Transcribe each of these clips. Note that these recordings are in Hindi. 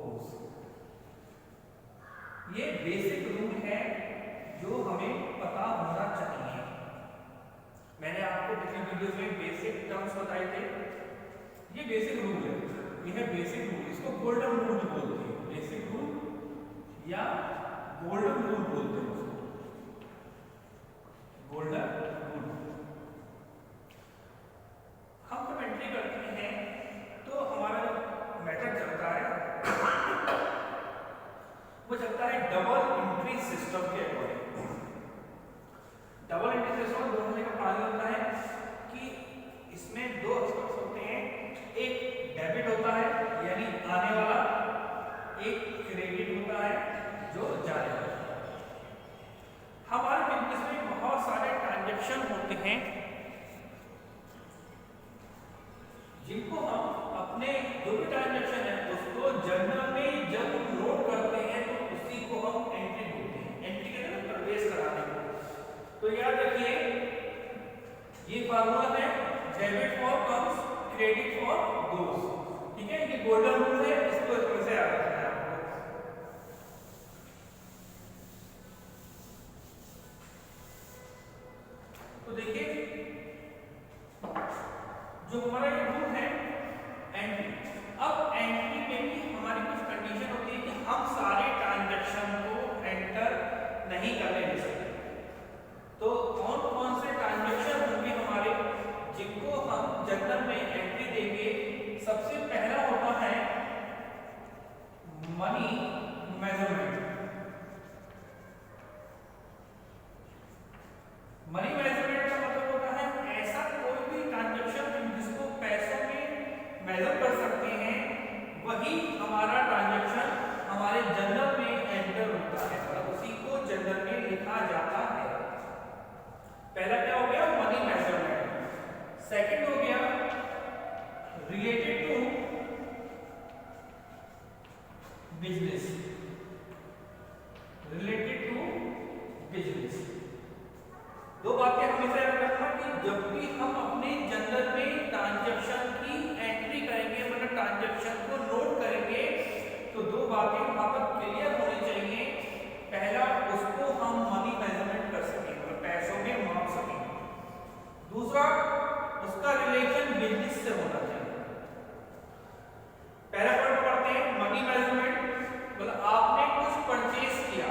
goes। ये बेसिक रूल है जो हमें पता होना चाहिए। मैंने आपको पिछले वीडियो में बेसिक टर्म्स बताए थे। ये बेसिक रूल है, ये है बेसिक रूल। इसको गोल्डन रूल बोलते हैं, बेसिक रूल या गोल्डन रूल बोलते हैं उसको, गोल्डन रूल। हम जब एंट्री करते हैं तो हमारा मेथड चलता है वो चलता है डबल एंट्री सिस्टम के अकॉर्डिंग। डबल एंट्री सिस्टम में दोनों का पालन होता है कि इसमें दो एस्पेक्ट्स होते हैं, एक डेबिट होता है यानी आने वाला, एक क्रेडिट होता है जो जाने वाला। हमारे बिजनेस में बहुत सारे ट्रांजैक्शन होते हैं जिनको हम अपने जो भी ट्रांजैक्शन है उसको जर्नल में जब हम नोट करते हैं तो उसी को हम एंट्री बोलते हैं। एंट्री के लिए प्रवेश कराने को। तो याद रखिए ये फार्मूला है debit for comes credit for goes. ठीक है, ये गोल्डन रूल है, इसको इसमें से याद रखना है आपको। तो देखिए जो हमारा ये रूल है एंट्री, अब एंट्री में भी हमारी कुछ कंडीशन होती है कि हम सारे ट्रांजैक्शन को एंटर नहीं करने दे सकते। तो कौन कौन से ट्रांजैक्शन होंगे हमारे जिनको हम जर्नल में एंट्री देंगे? सबसे पहला होता है मनी मेजरमेंट। मनी मेजरमेंट का मतलब होता है ऐसा कोई भी ट्रांजैक्शन जिसको पैसों में मेजर कर सकते हैं, वही हमारा ट्रांजैक्शन हमारे जर्नल में एंटर होता है, मतलब उसी को जर्नल में लिखा जाता है। पहला क्या हो गया? Money measurement. सेकंड हो गया related to business. Related to business. दो बातें हमेशा याद रखना कि जब भी हम अपने जर्नल में ट्रांजैक्शन की एंट्री करेंगे, मतलब ट्रांजैक्शन को नोट करेंगे, तो दो बातें वहां पर क्लियर होनी चाहिए। पहला, उसको हम मनी मेजरमेंट कर सकें, मतलब पैसों में माप सकें। दूसरा, उसका रिलेशन बिजनेस से होना चाहिए। पहला पॉइंट पढ़ते हैं, मनी मेजरमेंट मतलब आपने कुछ परचेज किया,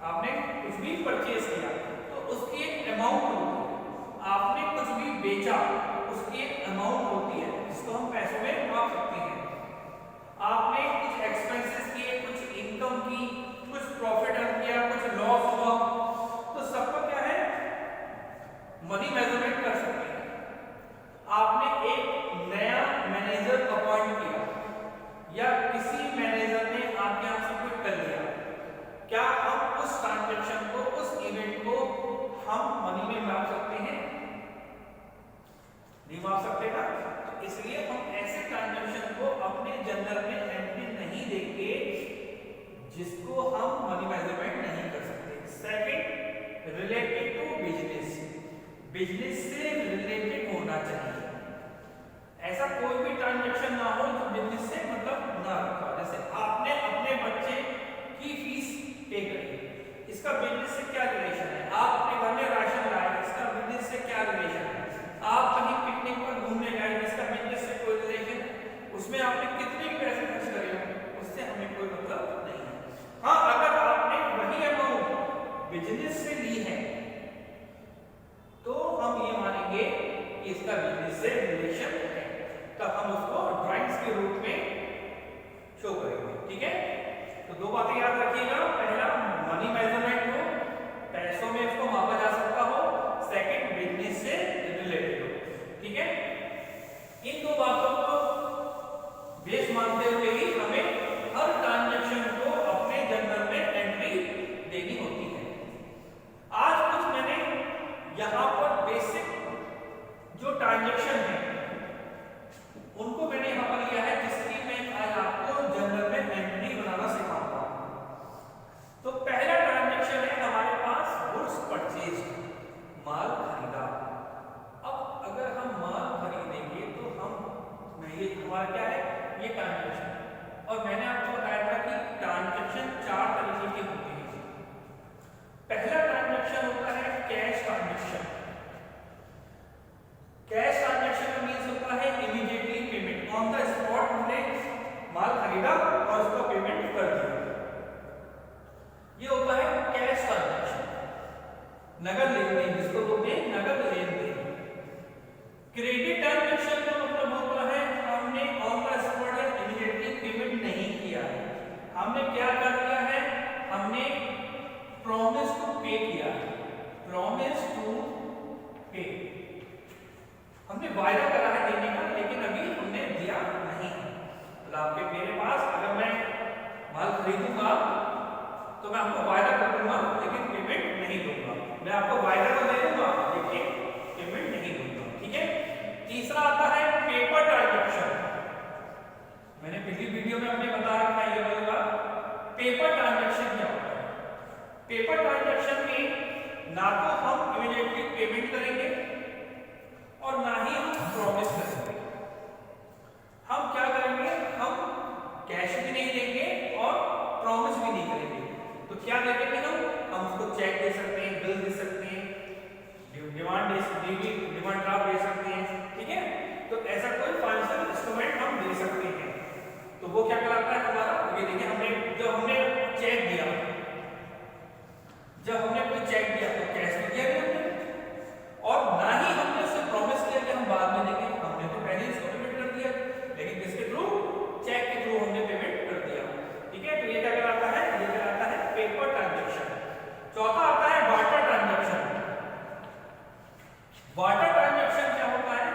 आपने कुछ भी परचेज किया तो उसकी एक अमाउंट होती है। आपने कुछ भी बेचा उसकी एक अमाउंट होती है जिसको हम पैसों में माप सकते हैं। आपने कुछ एक्सपेंसेस किए, कुछ इनकम की, कुछ प्रॉफिट अर्न किया, कुछ लॉस हुआ, तो सबका क्या है? मनी मेजरमेंट कर सकते हैं। आपने एक नया मैनेजर अपॉइंट किया या किसी मैनेजर ने आपके यहां से क्विट कर लिया, क्या हम उस ट्रांजैक्शन को, उस इवेंट को हम मनी में माप सकते हैं? नहीं माप सकते ना। तो इसलिए हम ऐसे ट्रांजैक्शन को अपने जर्नल में एंट्री नहीं देंगे जिसको हम मनी मेजरमेंट नहीं कर सकते। Second, related to business. Business से रिलेटेड होना चाहिए। ऐसा कोई भी ट्रांजैक्शन ना हो जो बिजनेस से मतलब ना रखा। जैसे आपने अपने बच्चे की फीस पे करी, इसका बिजनेस से क्या रिलेशन है? आप अपने घर में राशन लाए, इसका बिजनेस से क्या रिलेशन है? आप कहीं पिकनिक पर घूमने गए, इसका बिजनेस से कोई रिलेशन है? उसमें आपने कितने पैसे खर्च करे हो उससे हमें कोई मतलब नहीं है। हाँ, अगर आपने वही अमाउंट बिजनेस से ली है तो हम ये मानेंगे कि इसका बिजनेस से रिलेशन है, तब हम उसको ड्राइंग्स के रूप में शो करेंगे। ठीक है, तो दो बातें याद रखिएगा। पहला, मनी मेजरमेंट हो, पैसों में इसको मापा जा सकता हो। सेकंड, बिजनेस से रिलेटेड हो। ठीक है, इन दो बातों को बेस मानते हुए ही हमें हर ट्रांजैक्शन को अपने जर्नल में एंट्री देनी होती है। आज कुछ मैंने यहां पर बेसिक जो ट्रांजैक्शन है उनको मैंने यहां पर लिया है, जिसकी मैं आज आपको जर्नल में एंट्री बनाना सिखाऊंगा। तो पहला ट्रांजैक्शन है हमारे पास गुड्स परचेज, माल खरीदा। अब अगर हम माल खरीदेंगे तो हम ये हमारा क्या है? ये ट्रांजैक्शन और मैंने आपको बताया था कि ट्रांजैक्शन 4 तरीके के होते हैं। पहला ट्रांजैक्शन होता है कैश ट्रांजैक्शन। कैश ट्रांजैक्शन का मींस होता है immediately payment, on the spot हमने माल खरीदा और उसका पेमेंट कर दिया, ये होता है कैश ट्रांजैक्शन, नगद लेन-देन जिसको बोलते हैं नगद लेन-देन। क्रेडिट ट्रांजैक्शन का मतलब होता है हमने ऑन द स्पॉट या इमीडिएटली पेमेंट नहीं किया है, हमने क्या कर दिया है, हमने प्रॉमिस टू पे किया है, प्रॉमिस टू पे, हमने वायदा करा है देने का लेकिन अभी हमने दिया नहीं। मतलब आपके मेरे पास अगर मैं माल खरीदूंगा तो मैं आपको वायदा कर दूंगा लेकिन पेमेंट नहीं दूंगा, मैं आपको वायदा तो दे दूंगा लेकिन पेमेंट नहीं दूंगा, ठीक है। तीसरा आता है पेपर ट्रांजैक्शन। मैंने पिछली वीडियो में आपने बता रखा है ये वाला पेपर ट्रांजैक्शन क्या होता है। पेपर ट्रांजैक्शन में ना तो हम इमीडिएटली पेमेंट करेंगे और ना ही हम प्रॉमिस करेंगे। हम क्या करेंगे, हम कैश भी नहीं देंगे और प्रॉमिस भी नहीं करेंगे। तो क्या दे देंगे हम उसको चेक दे सकते हैं, बिल दे सकते हैं, डिमांड ड्राफ्ट दे सकते हैं, ठीक है। तो ऐसा कोई फाइनेंशियल इंस्ट्रूमेंट हम दे सकते हैं। तो वो क्या कहलाता है हमारा, ये देखिए हमने जब हमने चेक दिया, जब हमने कोई चेक दिया तो कैश भी दिया हमने और ना ही हमने उससे प्रॉमिस किया कि हम बाद में देंगे, हमने तो पहले ही इसको पेमेंट कर दिया, लेकिन किसके थ्रू, चेक के थ्रू हमने पेमेंट कर दिया, ठीक है। तो ये क्या कहलाता है, ये कहलाता है पेपर ट्रांजैक्शन। चौथा आता है बार्टर ट्रांजैक्शन। बार्टर ट्रांजैक्शन क्या होता है,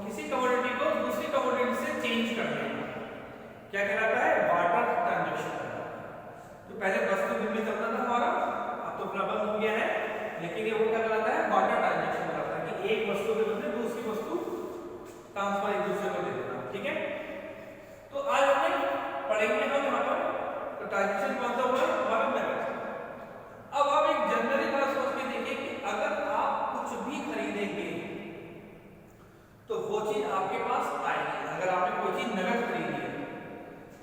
किसी कमोडिटी को दूसरी कमोडिटी से चेंज कर देना, क्या कहलाता है, बार्टर ट्रांजैक्शन। तो पहले वस्तु विनिमय चलता था हमारा, अब तो प्रबंध हो गया है, लेकिन ये वो क्या कहलाता है, बार्टर ट्रांजैक्शन कहलाता है कि एक वस्तु के बदले दूसरी वस्तु ट्रांसफर एक दूसरे को दे देना, ठीक है। तो आज हम पढ़ेंगे हम यहाँ पर ट्रांजैक्शन कौन सा होगा, हमारा नगद। अब आप एक जनरली बात सोच के देखिए कि अगर आप कुछ भी खरीदेंगे तो वो चीज आपके पास आएगी। अगर आपने कोई चीज नगद खरीदी है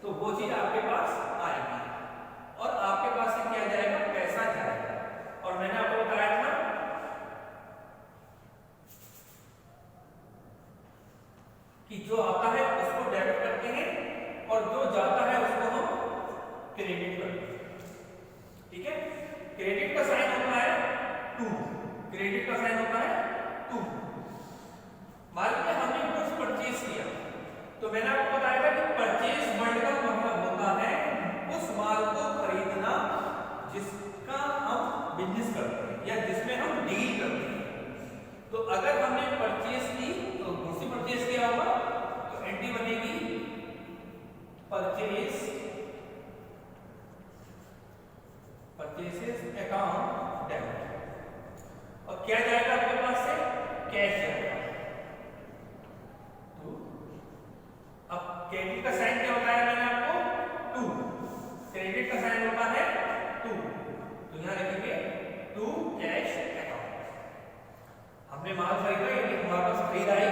तो वो चीज आपके पास आएगी और आपके पास से क्या जाएगा, पैसा जाएगा। और मैंने आपको बताया था कि जो आता है उसको डेबिट करते हैं और जो जाता है उसको हम क्रेडिट करते हैं, ठीक है। क्रेडिट का साइन होता है टू, क्रेडिट का साइन होता है टू। मान लीजिए हमने कुछ परचेज किया तो मैंने आपको बताया था कि परचेज वर्ड का मतलब होता है उस माल को खरीदना जिसका हम बिजनेस करते हैं या जिसमें हम डील करते हैं। तो अगर हमने परचेज की तो दूसरी परचेज किया होगा तो एंट्री बनेगी परचेज, परचेसेस अकाउंट डेबिट और क्या जाएगा आपके पास से, कैश जाएगा। तो अब क्रेडिट का साइन क्या होता है, मैंने आपको टू, क्रेडिट का साइन होता है टू, तो यहां लिखेंगे टू कैश अकाउंट। हमने माल खरीदा यानी हमारे पास खरीद आई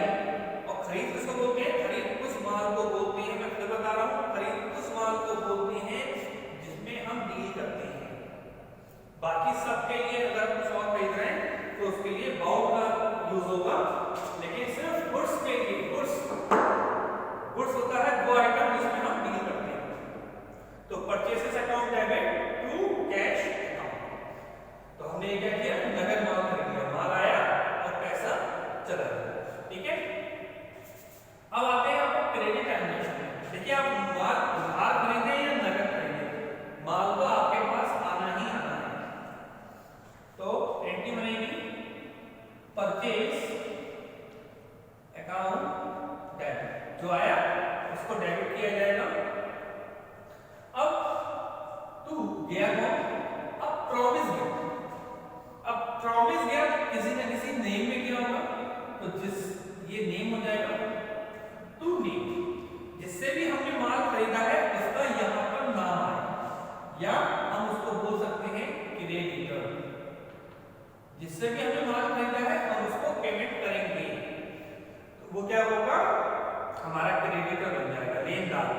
और खरीद किसको बोलते हैं, खरीद उस माल को बोलते हैं, मैं फिर बता रहा हूं, खरीद उस माल को बोलते हैं जिसमें हम डील करते हैं। बाकी सबके लिए अगर कुछ और खरीद रहे हैं तो उसके लिए बाउंड का यूज होगा, लेकिन सिर्फ गुड्स के लिए, गुड्स होता है वो आइटम जिसमें हम डील करते हैं। तो purchases account debit to cash account. तो हमने क्या किया, नगद माल खरीद लिया, माल आया और पैसा चला गया, ठीक है। अब आते हैं आप क्रेडिट ट्रांजैक्शन में। देखिए आप माल खरीदे या नगद खरीदे, माल तो आपके पास आना ही आना है। तो एंट्री बनेगी परचेज अकाउंट डेबिट, जो आया उसको डेबिट किया जाएगा। अब टू गया कौन, अब प्रॉमिस गया, अब प्रॉमिस गया किसी न किसी नेम में गया होगा, तो जिस ये नेम हो जाएगा टू नेम, जिससे भी हमने माल खरीदा है उसका यहाँ पर नाम आए, या हम उसको बोल सकते हैं क्रेडिटर। जिससे भी हमने माल खरीदा है हम उसको पेमेंट करेंगे, तो वो क्या होगा, हमारा क्रेडिट लेनदार,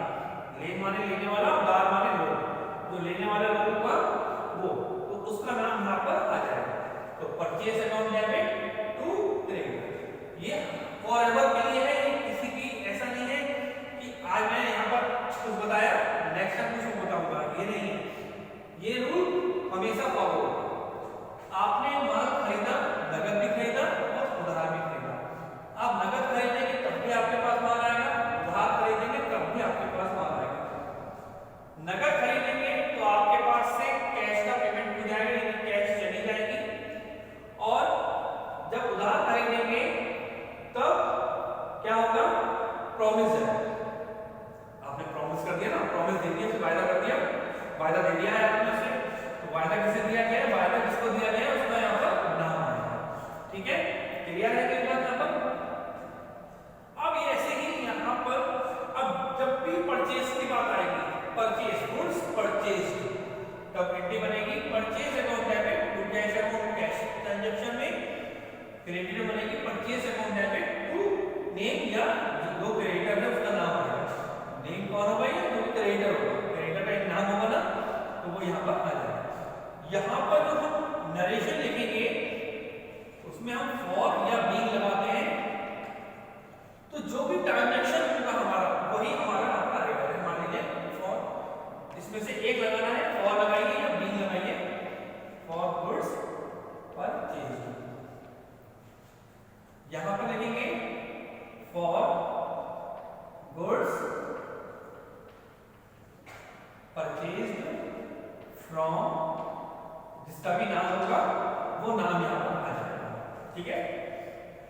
लेन माने लेने वाला, दार माने लोग, जो लेने वाले लोगों का वो, तो उसका नाम यहाँ पर आ जाएगा। तो purchase account debit to creditor, ये फॉरएवर के लिए है, ये किसी की ऐसा नहीं है कि आज मैंने यहाँ पर कुछ बताया नेक्स्ट टाइम कुछ बताऊंगा, ये नहीं है, ये रूल हमेशा फॉलो होगा। आपने माल खरीदा, नगद भी खरीदा और उधार भी खरीदा। आप नगद खरीदेंगे तब भी आपके पास माल आएगा, उधार खरीदेंगे तब भी आपके पास माल आएगा। नगद खरीदेंगे तो आपके पास से कैश का पेमेंट हो जाएगा, यानी कैश चली जाएगी, और जब उधार खरीदेंगे तब क्या होगा, प्रॉमिस है, आपने प्रॉमिस कर दिया ना, प्रॉमिस दे दिया, वायदा कर दिया, वायदा दे दिया है आपने उसे, तो वायदा किसे दिया गया है, वायदा किसको दिया गया है, उसका यहाँ पर नाम आएगा। ठीक है, क्लियर है कि बात यहाँ पर। अब ये ऐसे ही यहाँ पर अब जब भी परचेज की बात आएगी, परचेज गुड्स परचेज्ड, तब एंट्री बनेगी purchase account debit to cash account, cash transaction में क्रेडिट बनेगी purchase account debit to name, या जो क्रेडिटर है उसका नाम आएगा। नेम कौन होगा, या जो क्रेडिटर होगा, क्रेडिटर का एक नाम होगा ना, तो वो यहाँ पर आ जाएगा। यहाँ पर जो हम नरेशन लिखेंगे उसमें हम फॉर या बीइंग लगाते हैं, तो जो भी ट्रांजैक्शन होगा हमारा वही हमारा आपका आएगा। मान लीजिए फॉर, इसमें से एक लगाना है, फॉर लगाइए या बीइंग लगाइए, फॉर गुड्स परचेज्ड, यहां पर लिखेंगे फॉर गुड्स परचेज्ड फ्रॉम, जिसका भी नाम होगा वो नाम यहां पर आ जाएगा। ठीक है,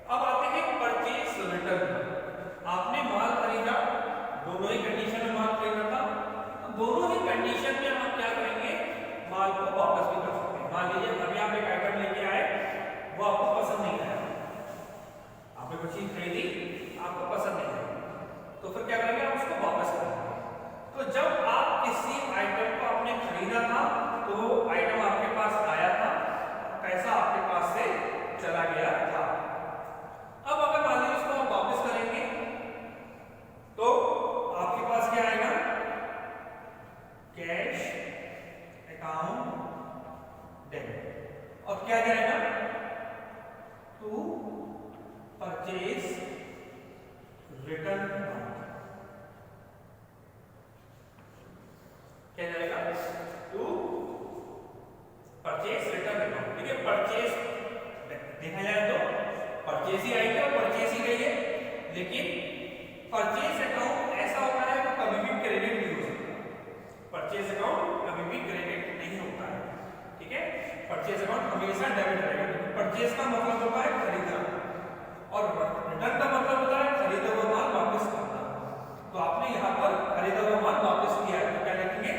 अब आते हैं परचेज रिटर्न। आपने माल खरीदा, दोनों ही कंडीशन में माल खरीदा था, दोनों ही कंडीशन में आप क्या करेंगे, माल को वापस भी कर सकते हैं। मान लीजिए अभी आप एक आइटम लेके आए, वो आपको पसंद नहीं आया, आपने कोई चीज खरीदी आपको पसंद नहीं आया, तो फिर क्या करेंगे, आप उसको वापस कर देंगे। तो जब आप किसी आइटम को आपने खरीदा था तो वो आइटम आपके पास आया था, पैसा आपके पास से चला गया था। अब अगर मान लीजिए इसको आप वापस करेंगे तो आपके पास क्या आएगा, कैश अकाउंट डेबिट, और क्या जाएगा, टू परचेज रिटर्न अकाउंट, क्या जाएगा, टू परचेज रिटर्न अकाउंट। ठीक है, परचेज देखा जाए तो परचेज ही आई है और परचेज ही गई है, लेकिन परचेज अकाउंट ऐसा होता है तो कभी भी क्रेडिट नहीं हो सकता, परचेज अकाउंट कभी भी क्रेडिट नहीं होता है। ठीक है, परचेज अकाउंट हमेशा डेबिट रहेगा। परचेज का मतलब होता है खरीदना, और रिटर्न का मतलब होता है खरीदा हुआ माल वापस करना। तो आपने यहाँ पर खरीदा हुआ माल वापस किया है, तो क्या लिखेंगे,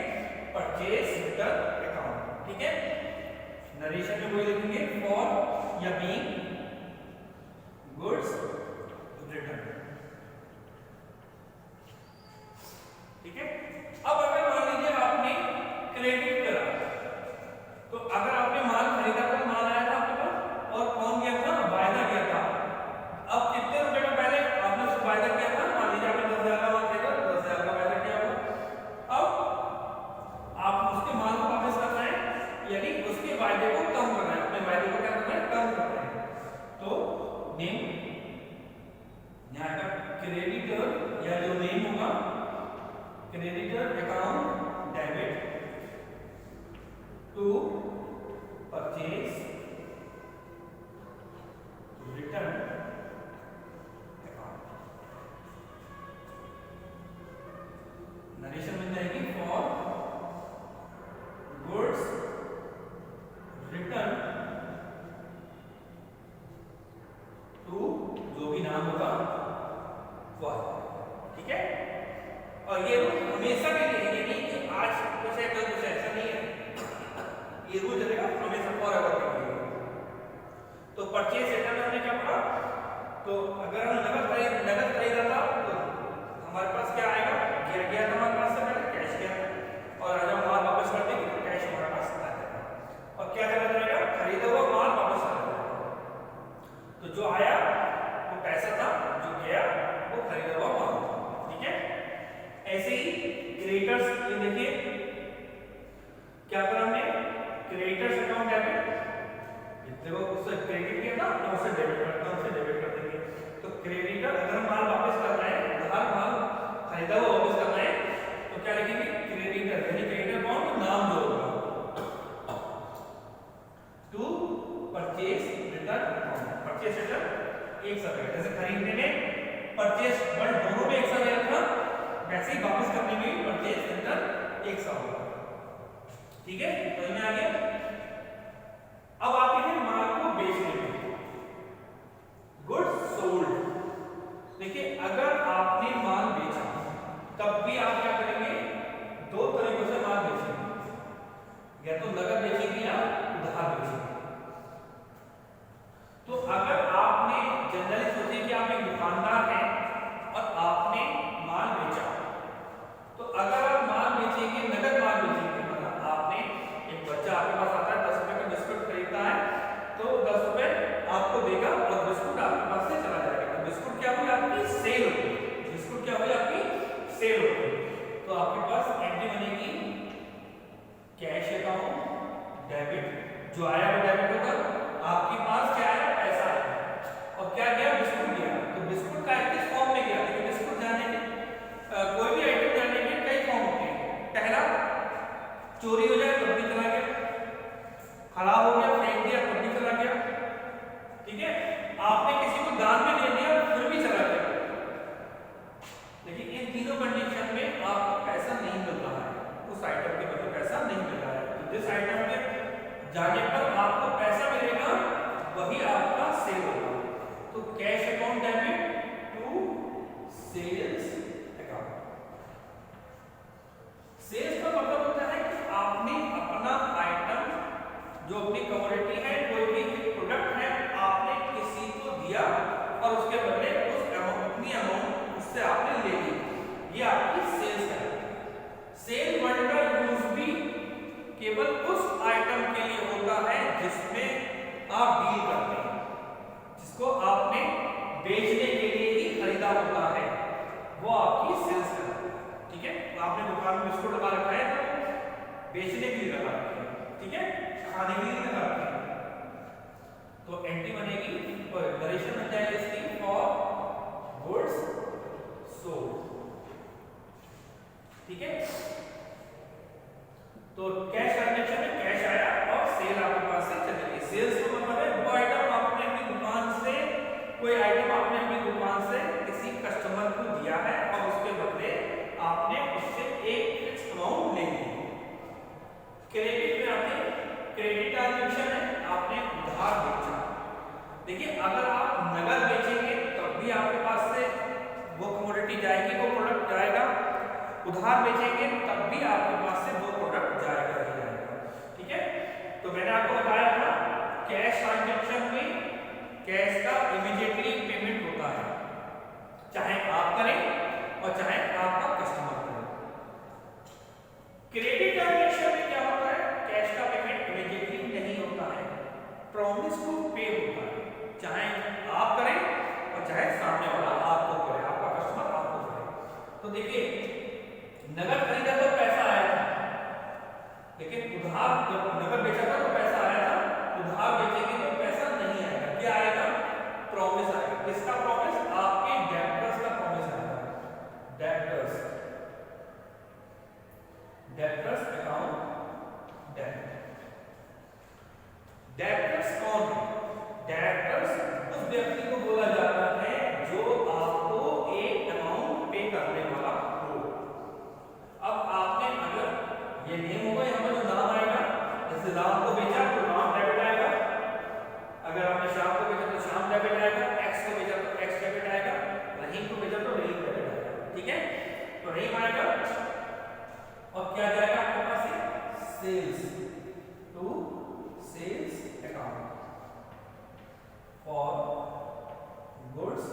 परचेज रिटर्न अकाउंट। ठीक है, नरेशन में वही लिखेंगे फॉर या बीइंग गुड्स रिटर्न। ठीक है, अब अगर मान लीजिए आपने क्रेडिट करा, तो अगर आपने माल खरीदा था, माल आया था आपके पास, और कौन गया था, वायदा किया था। अब कितने रुपए का पहले आपने उसको वायदा किया था, मान लीजिए आपने 10,000 का माल खरीदा, 10,000 का वायदा किया होगा। अब आप उसके माल को वापस करना है, यानी उसके वायदे को कम करना है, अपने वायदे को क्या करना है, कम करना है। तो नेम यहाँ का क्रेडिटर, या जो नेम होगा creditor account debit to purchase return account. Narration बन जाएगी फॉर गुड्स रिटर्न टू, जो भी नाम होगा वो। ठीक है, और ये रूल हमेशा के लिए, ये नहीं कि आज कुछ है कल कुछ ऐसा नहीं है, ये रूल चलेगा हमेशा फॉरएवर के लिए। तो परचेज रिटर्न हमने क्या पढ़ा, तो अगर हम नगद खरीदा था तो हमारे पास क्या आएगा, गया था हमारे पास से पहले कैश गया था, और जब माल वापस कर देंगे तो कैश हमारे पास आ जाएगा, और क्या चला जाएगा, खरीदा हुआ माल वापस आ जाएगा। तो जो आया वो पैसा था, जो गया वो खरीदा हुआ माल था। ठीक है, क्रेडिटर्स, ये देखिए क्या करा हमने, क्रेडिटर्स अकाउंट डेबिट, देखो उससे क्रेडिट किया था तो उससे डेबिट करता हूं, उससे डेबिट कर देंगे। तो क्रेडिटर अगर माल वापस करना है, उधार माल खरीदा हुआ वापस करना है तो क्या लिखेंगे, क्रेडिटर, यानी क्रेडिटर कौन, तो नाम जो होगा, to purchase return account, purchase return एक साथ है, जैसे खरीदने में परचेज वर्ड दोनों में एक साथ रखा, वैसे ही वापस करने में भी परचेज रिटर्न एक साथ होगा। ठीक है, तो इनमें आ गया। अब आते हैं माल को बेचने में, गुड्स सोल्ड। देखिए अगर आपने माल बेचा तब भी आप क्या करेंगे, दो तरीकों से माल बेचेंगे, या तो नकद बेचेंगे या उधार बेचेंगे। तो अगर आपने जनरली सोचिए कि आप एक दुकानदार हैं और आपने माल बेचा, तो अगर आप माल बेचेंगे, नकद माल बेचेंगे, मतलब आपने, एक बच्चा आपके पास आता है 10 रुपए का बिस्कुट खरीदता है, तो 10 रुपए आपको देगा और बिस्कुट आपके पास से चला जाएगा, तो बिस्कुट क्या हुई, आपकी सेल होगी, बिस्कुट क्या हुई, आपकी सेल होगी। तो आपके पास एंट्री बनेगी कैश अकाउंट डेबिट, जो आया वो डेबिट होगा, आपके पास क्या आया, पैसा आया, और क्या गया, बिस्कुट गया, तो बिस्कुट का किस फॉर्म में गया, देखिए बिस्कुट जाने के कोई भी आइटम जाने के कई फॉर्म होते हैं। पहला, चोरी हो जाए तब भी चला गया, खराब हो गया, फेंक दिया तब भी चला गया, ठीक है, आपने किसी को दान में दे दिया फिर भी चला गया। लेकिन इन तीनों कंडीशन में आपको पैसा नहीं मिल रहा है, उस आइटम के बदले पैसा नहीं मिल रहा है, तो जिस आइटम में जाने पर आपको पैसा मिलेगा वही आपका सेल होगा। तो cash account debit to sales account. Sales का मतलब होता है कि आपने अपना आइटम, जो अपनी कमोडिटी है, कोई भी प्रोडक्ट है, आपने किसी को दिया और उसके बदले उस अपनी अमाउंट उससे आपने ले ली, ये आपकी सेल्स है। सेल वर्ड का यूज भी केवल उस आइटम के लिए होता है जिसमें आप डील करते हैं, जिसको आपने बेचने के लिए ही खरीदा होता है, वो आपकी सेल्स है। ठीक है, तो आपने दुकान में बिस्कुट लगा रखा है तो बेचने के लिए लगा रखा है, ठीक है, खाने के लिए लगा रखा है, तो एंट्री बनेगी, नरेशन बन जाएगी इसकी फॉर गुड्स सोल्ड। ठीक है, तो कैश ट्रांजैक्शन में कैश आया और सेल आपके पास से चली गई। सेल्स का मतलब है वो आइटम आपने अपनी दुकान से, कोई आइटम आपने अपनी दुकान से किसी कस्टमर को दिया है और उसके बदले आपने उससे एक फिक्स अमाउंट ले ली। क्रेडिट में आते, क्रेडिट ट्रांजैक्शन है, आपने उधार बेचा। देखिए अगर आप नगद बेचेंगे तब भी आपके पास से वो कमोडिटी जाएगी, वो प्रोडक्ट जाएगा, उधार बेचेंगे तब भी आपके पास से वो प्रोडक्ट जाएगा ही जाएगा। ठीक है, तो मैंने आपको बताया था कैश ट्रांजैक्शन में कैश का इमीडिएटली पेमेंट होता है, चाहे आप करें और चाहे आपका कस्टमर करे। क्रेडिट ट्रांजैक्शन में क्या होता है, कैश का पेमेंट इमीडिएटली नहीं होता है, प्रॉमिस टू पे होता है, चाहे आप करें और चाहे सामने वाला आपको करे, आपका कस्टमर आपको करे। तो देखिए नगद खरीदा तो पैसा आया था, लेकिन उधार जब नगद बेचा था तो पैसा आया था, उधार बेचेंगे तो पैसा नहीं आएगा, क्या आएगा, प्रॉमिस आएगा। किसका प्रॉमिस, आपके डेब्टर्स का प्रॉमिस आएगा, debtors, debtors account debit. Debtors कौन है, डेब्टर्स उस व्यक्ति को बोला जाता है जो आपको एक अमाउंट पे करने वाला हो। अब आपने अगर ये नेम होगा, यहाँ पर जो नाम आएगा, जैसे राम को बेचा तो राम डेबिट आएगा, अगर आपने श्याम को बेचा तो श्याम डेबिट आएगा, एक्स को बेचा तो एक्स डेबिट आएगा, रहीम को बेचा तो रहीम डेबिट आएगा। ठीक है, तो रहीम आएगा और क्या जाएगा आपके पास से, sales to sales account for goods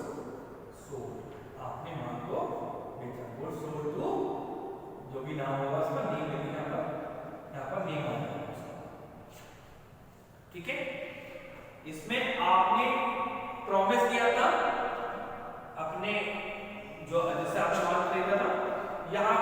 sold. आपने माल को बेचा, गुड्स सोल्ड टू, जो भी नाम होगा उसका नेम लिखना, यहाँ पर नेम आएगा। ठीक है, इसमें आपने प्रॉमिस किया था अपने, जो जैसे आपने माल खरीदा था, यहाँ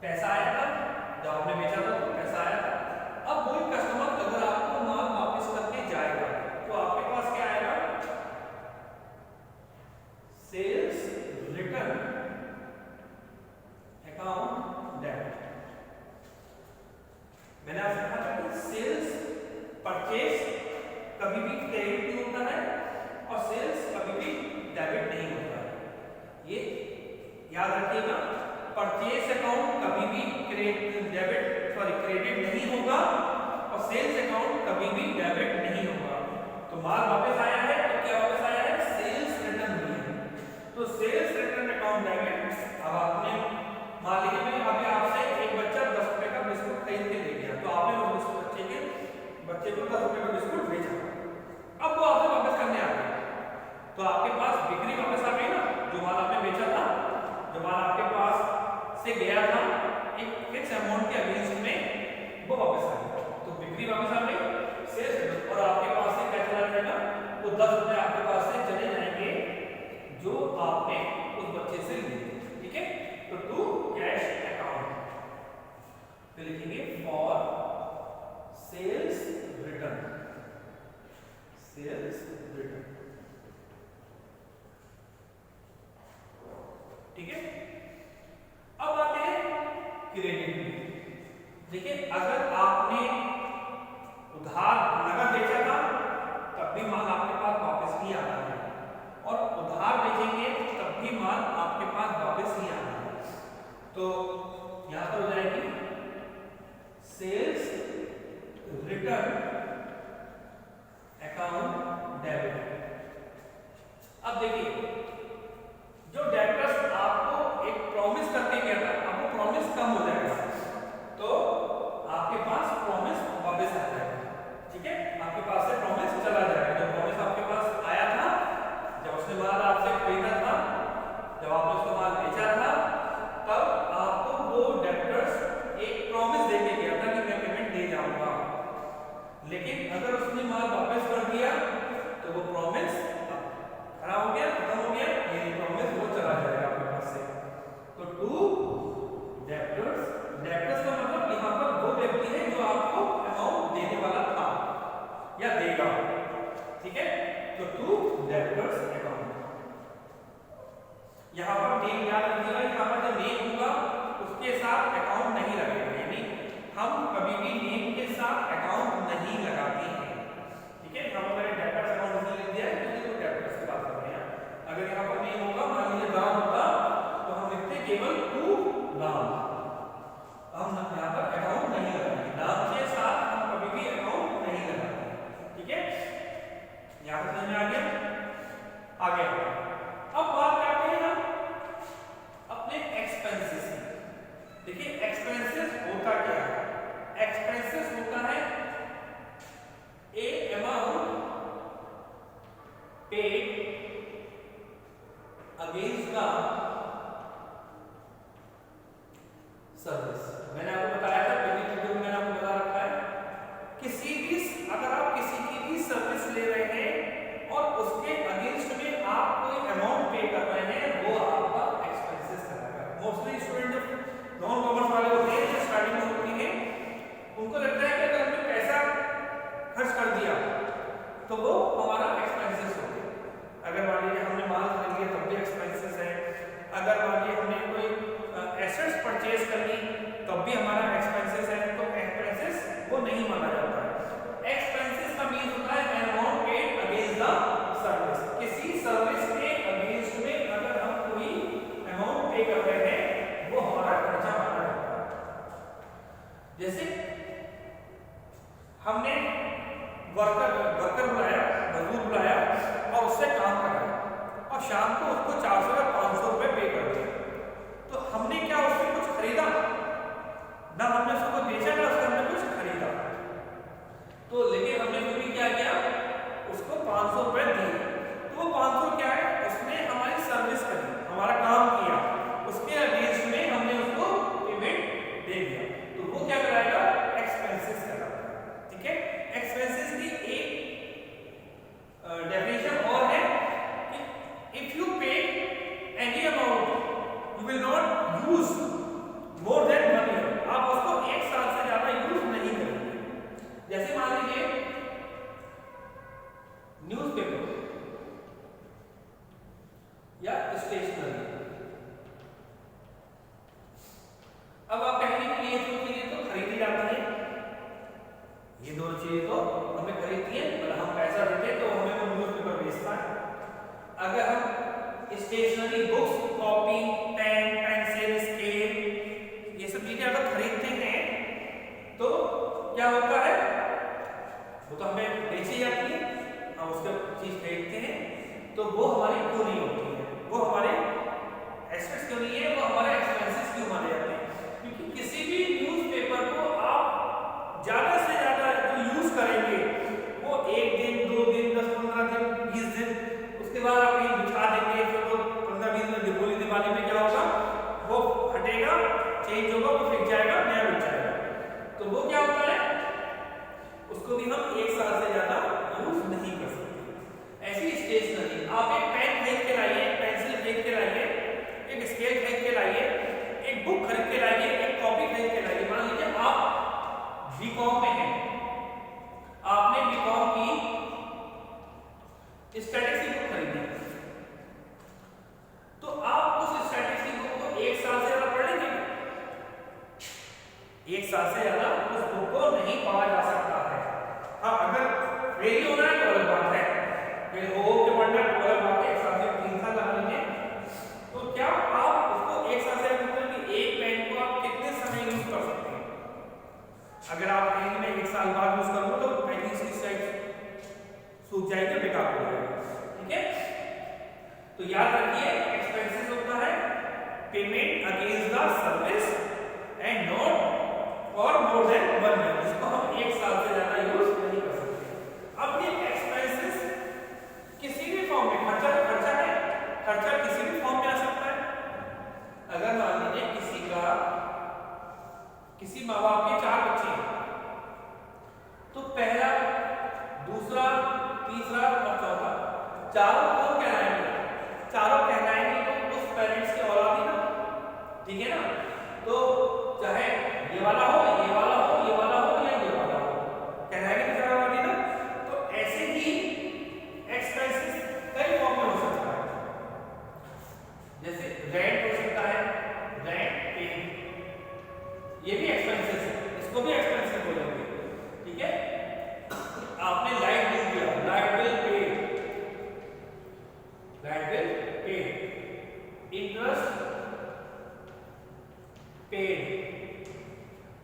पैसा आया था, जब आपने बेचा था तो पैसा आया था। अब वही कस्टमर अगर आपको माल वापस करके जाएगा तो आपके पास क्या आएगा, सेल्स रिटर्न अकाउंट डेबिट। मैंने आपसे कहा था कि सेल्स परचेज कभी भी क्रेडिट नहीं होता है और सेल्स कभी भी डेबिट नहीं होता है, ये याद रखिएगा। परचेज अकाउंट कभी भी क्रेडिट नहीं होगा और सेल्स अकाउंट कभी भी डेबिट नहीं होगा। तो माल वापस आया है तो क्या वापस आया है, सेल्स रिटर्न हुई है, तो सेल्स रिटर्न अकाउंट डेबिट। अब आपने मान लीजिए अभी आपसे एक बच्चा 10 रुपए का बिस्कुट खरीद के ले गया, तो आपने उस बच्चे को 10 रुपए का बिस्कुट बेचा, अब वो आपसे वापस करने आ गया, तो आपके पास बिक्री वापस आ गई ना, जो माल आपने बेचा था, जो माल आपके पास से गया था एक फिक्स अमाउंट के अगेंस्ट में, वो वापस आ गया, तो बिक्री वापस आ गई, सेल्स, और आपके पास से क्या चला जाएगा, वो 10 रुपए आपके पास से चले जाएंगे जो आपने उस बच्चे से लिए, ठीक है। तो टू कैश अकाउंट तो लिखेंगे for sales return, sales return, ठीक है। अब आते हैं क्रेडिट में। देखिए अगर आपने उधार नगद बेचा था तब भी माल आपके पास वापस ही आना है, और उधार बेचेंगे तब भी माल आपके पास वापस ही आना है, तो यहां पर हो जाएगी सेल्स रिटर्न अकाउंट डेबिट। अब देखिए जो डेबिटर्स आपको एक प्रॉमिस करके गया था, अब वो प्रॉमिस कम हो जाएगा, तो आपके पास प्रॉमिस वापस आ जाएगा, ठीक है। आपके पास से प्रॉमिस चला जाएगा, जो प्रॉमिस आपके पास आया था जब उसने माल आपसे खरीदा था, जब आपने उसको माल बेचा था, तब आपको वो डेबिटर्स एक प्रॉमिस दे के गया था कि मैं पेमेंट दे जाऊंगा, लेकिन अगर उसने माल वापस कर दिया तो वो प्रॉमिस खराब हो गया, खत्म हो गया, ये प्रॉमिस वो चला जाएगा आपके पास से। तो टू डेब्टर्स, डेब्टर्स का मतलब यहाँ पर वो व्यक्ति है जो आपको अमाउंट देने वाला था या देगा, ठीक है। तो टू डेब्टर्स अकाउंट, यहाँ पर नेम याद रखिएगा, यहाँ पर जो नेम होगा उसके साथ अकाउंट नहीं लगेगा, यानी हम कभी भी नेम के साथ अकाउंट नहीं लगाते हैं, ठीक है। यहाँ पर मैंने डेब्टर्स अकाउंट लिख दिया है क्योंकि तो डेब्टर्स की बात कर रहे हैं। अगर यहाँ पर नेम होगा, मान लीजिए राम होगा, तो हम लिखते केवल टू राम, हम यहाँ पर अकाउंट नहीं लगाएंगे, नाम के साथ हम कभी भी अकाउंट नहीं लगाते, ठीक है। यहाँ पर समझ में आ गया, आगे अब बात करते हैं हम अपने एक्सपेंसेस की। देखिए एक्सपेंसेस होता क्या है, एक्सपेंसेस होता है a amount paid against the service. मैंने आपको बताया था पहले वीडियो में, मैंने आपको बता रखा है किसी भी, अगर आप किसी की भी सर्विस ले रहे हैं और उसके अगेंस्ट में आप कोई अमाउंट पे कर रहे हैं, वो आपका एक्सपेंसेस कहलाएगा। मोस्टली स्टूडेंट जब नॉन कॉमर्स वाले होते हैं, जो स्टार्टिंग में होती है, उनको लगता है कि अगर हमने पैसा खर्च कर दिया तो वो हमारा एक्सपेंसेस हो गया। अगर मान लीजिए हमने माल खरीद लिया तब भी एक्सपेंसेस है, अगर मान लीजिए हमने कोई एसेट्स परचेज कर ली तब भी हमारा एक्सपेंसेस है, तो एक्सपेंसेस वो नहीं माना जाता है। एक्सपेंसेस का मीन होता है amount paid against the service. किसी सर्विस के अगेंस्ट में अगर हम कोई अमाउंट पे कर रहे हैं वो हमारा खर्चा माना जाता है। जैसे हमने वर्कर बुलाया, मजदूर बुलाया और उससे काम कराया और शाम को उसको 400 या 500 रुपए पे कर दिया, तो हमने क्या उससे कुछ खरीदा ना, हमने उसको बेचा ना उससे हमने कुछ खरीदा, तो लेकिन हमने भी क्या किया, उसको 500 रुपए दिए, तो वो 500 क्या है, उसने हमारी सर्विस करी, हमारा काम किया, उसके अगेंस्ट में हमने उसको पेमेंट दे दिया, तो वो क्या कराएगा, एक्सपेंसेस कराएगा, ठीक है। एक्सपेंसेस की एक डेफिनेशन और है कि इफ यू पे बेची जाती है, हम उसका चीज खरीदते हैं, तो वो हमारी क्यों नहीं होती है, वो हमारे एसेट्स क्यों नहीं है, वो हमारे एक्सपेंसेस क्यों माने जाते हैं? क्योंकि किसी भी न्यूज़पेपर को आप ज्यादा से ज्यादा जो यूज करेंगे वो 1 दिन 2 दिन 10-15 दिन 20 दिन, उसके बाद आप कहीं बिछा देंगे, फिर वो 15-20 दिन दिवाली दिवाली में क्या होगा, वो हटेगा, चेंज होगा, वो फिर जाएगा, नया बिक जाएगा। तो वो क्या होता है, उसको भी हम 1 साल से ज्यादा यूज नहीं कर सकते। ऐसी स्टेशनरी, आप एक पेन खरीद के लाइए, एक पेंसिल खरीद के लाइए, एक स्केल खरीद के लाइए, एक बुक खरीद के लाइए, एक कॉपी खरीद के लाइए। मान लीजिए आप बीकॉम में हैं, आपने बीकॉम की स्टैटिस्टिक्स बुक खरीदी, तो आप उस स्टैटिस्टिक्स बुक को 1 साल से ज्यादा पढ़ लेंगे? 1 साल से ज्यादा उस बुक को नहीं पढ़ा जा सकता है। हाँ, अगर फेल होना है तो अलग बात है, फेल हो के पढ़ना है तो अलग बात है, 1 साल से 3 साल लगा लीजिए। तो क्या आप उसको 1 साल से मतलब कि एक पेन को आप कितने समय यूज कर सकते हैं? अगर आप कहेंगे मैं 1 साल बाद यूज करूंगा तो पेन की साइज सूख जाएगी, बेकार हो जाएगा। ठीक है, तो याद रखिए एक्सपेंसेस होता है payment against the service and not for more than 1 year, जिसको हम 1 साल से ज्यादा यूज नहीं कर सकते। अब ये एक्सपेंसेस किसी भी फॉर्म में, खर्चा है, खर्चा किसी भी फॉर्म में आ सकता है। अगर मान लीजिए किसी माँ बाप के 4 बच्चे हैं, तो पहला, दूसरा, तीसरा और चौथा, चारों कौन कहलाएंगे? चारों कहलाएंगे तो उस पेरेंट्स के औलाद ही ना, ठीक है ना? तो चाहे ये वाला हो, ये वाला हो, ये वाला हो या ये वाला हो, कहलाएंगे तो चारों औलाद ही ना। तो ऐसे ही एक्सपेंसेस कई फॉर्म में हो सकता है, जैसे रेंट हो सकता है, रेंट पे, ये भी एक्सपेंसेस है, इसको भी एक्सपेंसेस बोलेंगे। ठीक है, आपने लाइट बिल दिया, light bill pay, interest paid,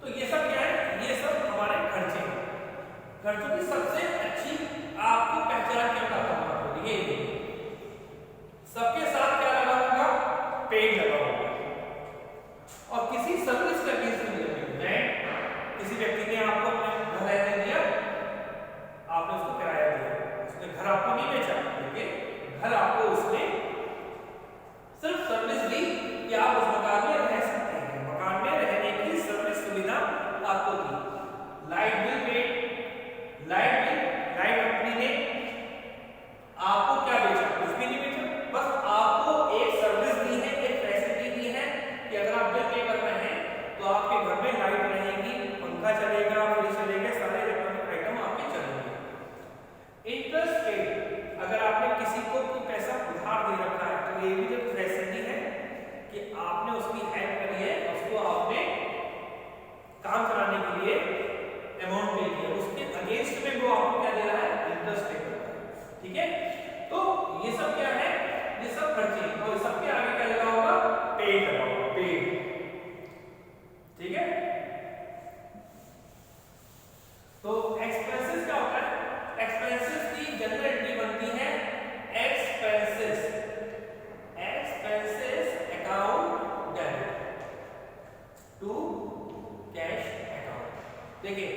तो ये सब क्या है? ये सब हमारे खर्चे हैं। खर्चों की सबसे अच्छी आपको पहचान क्या बताता हूं आपको, ये सबके साथ क्या लगा होगा? पेड लगा होगा। और किसी सर्विस का केस में किसी व्यक्ति ने आपको अपने घर रहने दिया, आपने उसको किराया दिया, उसने घर आपको नहीं बेचा, लेकिन घर आपको उसने सिर्फ सर्विस दी कि आप उस मकान में रह सकते हैं, मकान में रहने की सर्विस सुविधा आपको दी। Light bill paid, light company ने आपको क्या बेचा? कुछ भी नहीं बेचा, बस आपको एक सर्विस दी है, एक फैसिलिटी दी है कि अगर आप बिल पे कर रहे हैं तो आपके घर में लाइट रहेगी, पंखा चलेगा, फ्रिज चलेगा, सारे इलेक्ट्रॉनिक आइटम आपके चलेंगे। इंटरेस्ट पेड, अगर आपने किसी को कोई पैसा उधार दे रखा है तो ये भी जो फैसिलिटी है कि आपने उसकी हेल्प करी है, उसको आपने काम कराने के लिए अमाउंट पे किया, उसके अगेंस्ट में वो आपको क्या दे रहा है? इंटरेस्ट पे कर रहा है। ठीक है, तो ये सब क्या है? ये सब खर्चे, और सबके आगे क्या लगा होगा? पेड लगा होगा, पेड। ठीक है, तो एक्सपेंसेस क्या होता है? एक्सपेंसेस की जनरल एंट्री बनती है expenses account debit to cash account. देखिए,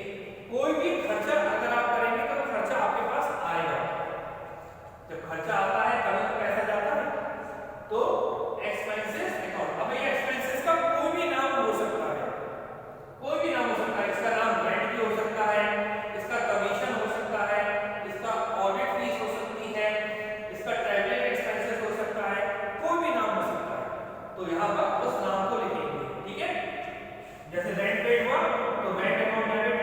कोई भी खर्चा अगर आप करेंगे तो खर्चा आपके पास आएगा, जब खर्चा आता है तभी तो पैसा जाता है। तो एक्सपेंसेस अकाउंट, अब ये एक्सपेंसेस का कोई भी नाम हो सकता है, कोई भी नाम हो सकता है। इसका नाम रेंट भी हो सकता है, इसका कमीशन हो सकता है, इसका ऑडिट फीस हो सकती है, इसका ट्रैवलिंग एक्सपेंसेस हो सकता है, कोई भी नाम हो सकता है। तो यहाँ पर उस नाम को लिखेंगे। ठीक है, जैसे रेंट पेड हुआ तो rent account debit,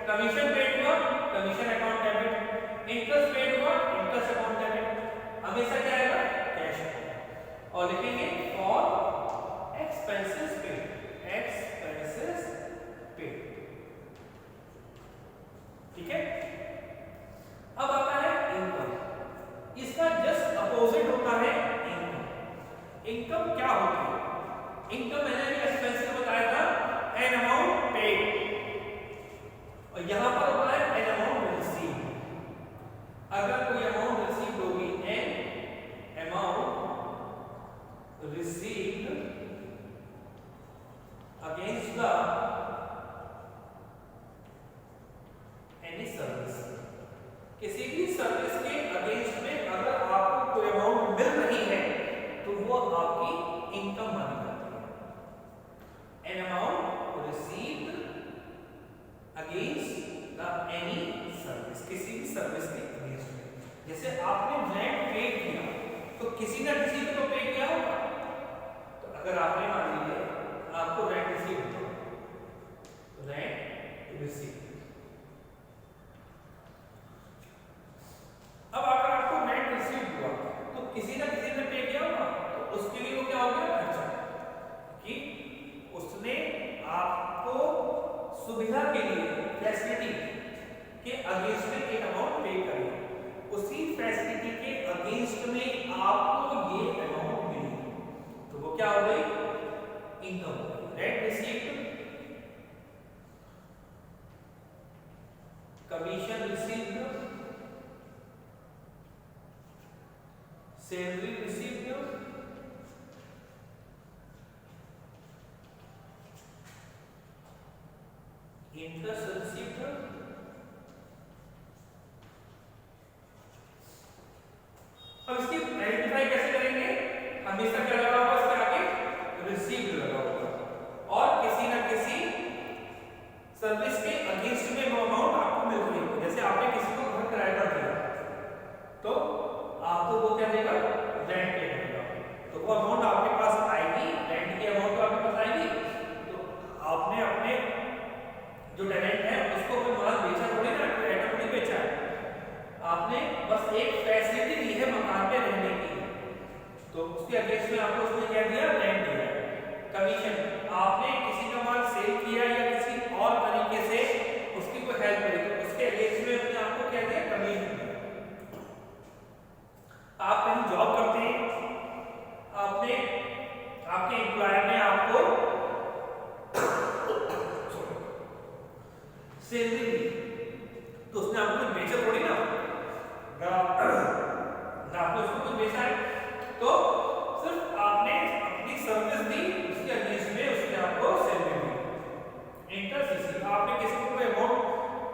commission paid हुआ commission account debit, interest paid हुआ इंटरेस्ट अकाउंट डेबिट, हमेशा क्या आएगा? कैश। और लिखेंगे for expenses paid, expenses paid. ठीक है, अब आता है इनकम, इसका जस्ट अपोजिट होता है इनकम। इनकम क्या होती है? इनकम मैंने भी एक्सपेंसेस बताया था, एन अमाउंट पेड, और यहां पर होता है एन अमाउंट रिसीव्ड। वो आपकी इनकम मानी जाती है। An amount received against the any service, किसी भी सर्विस के अगेंस्ट में। जैसे आपने रेंट पे किया तो किसी ना किसी को तो पे किया होगा। तो अगर आपने मान लीजिए आपको रेंट रिसीव हुआ, रेंट रिसीव, अब अगर आपको रेंट रिसीव हुआ तो किसी ना किसी ने पे किया होगा, तो उसके लिए वो क्या हो गया खर्चा, कि उसने आपको सुविधा के लिए, फैसिलिटी के अगेंस्ट में एक अमाउंट पे करी, उसी फैसिलिटी के अगेंस्ट में आपको ये अमाउंट मिली, तो वो क्या हो गई income. Rent received, commission received, salary received, interest received. अब इसकी आइडेंटिफाई कैसे करेंगे, हमेशा क्या लगा होगा इसके आगे रिसीव्ड लगा होगा, और किसी ना किसी सर्विस के अगेंस्ट में वो अमाउंट आपको मिल रही है। जैसे आपने किसी को घर किराए पर दिया तो आपको वो क्या देगा, रेंट पे देगा, तो वो अमाउंट आपके पास आएगी, रेंट की अमाउंट तो आपके पास आएगी। तो आपने अपने जो टेनेंट है उसको कोई माल बेचा थोड़ी ना, कोई आइटम नहीं बेचा है, आपने बस एक फैसिलिटी दी है मकान पे रहने की, तो उसके अगेंस्ट में आपको उसने क्या दिया, रेंट दिया। कमीशन, आपने किसी का माल सेल किया या किसी और तरीके से उसकी कोई हेल्प करी, तो उसके अगेंस्ट में उसने आपको क्या दिया, कमीशन। आप कहीं जॉब करते हैं, आपने आपके एम्प्लॉयर ने आपको सैलरी दी, तो उसने आपको कुछ बेचा थोड़ी ना, आपने उसको कुछ बेचा है, तो सिर्फ आपने अपनी सर्विस दी, उसके अगेंस्ट में उसने आपको सैलरी दी। इंटरेस्ट रिसीव, आपने किसी को कोई अमाउंट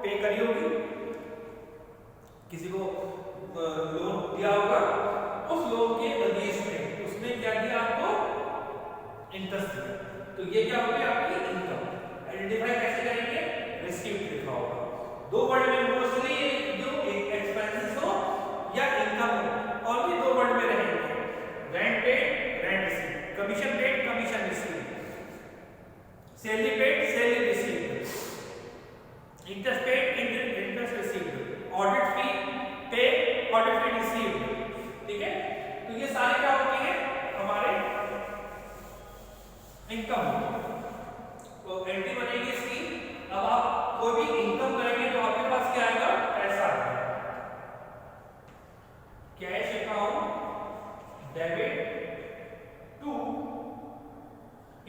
पे करी होगी, किसी को लोन दिया होगा, उस लोन के अगेंस्ट में उसने क्या दिया आपको, इंटरेस्ट दिया, तो ये क्या हो गया आपकी इनकम। आइडेंटिफाई कैसे करेंगे, रिसीव्ड लिखा होगा। दो वर्ड में मोस्टली जो एक्सपेंसेस हो या इनकम हो, और भी दो वर्ड में रहेंगे, rent paid, rent received, commission paid, commission received, salary paid, salary received, interest paid, interest received, audit fee pay, audit फी रिसीव्ड। ठीक है, तो ये सारे क्या होते हैं हमारे इनकम। तो एंट्री बनेगी इसकी। अब आप कोई भी इनकम करेंगे तो आपके पास क्या आएगा, पैसा आएगा, cash account debit to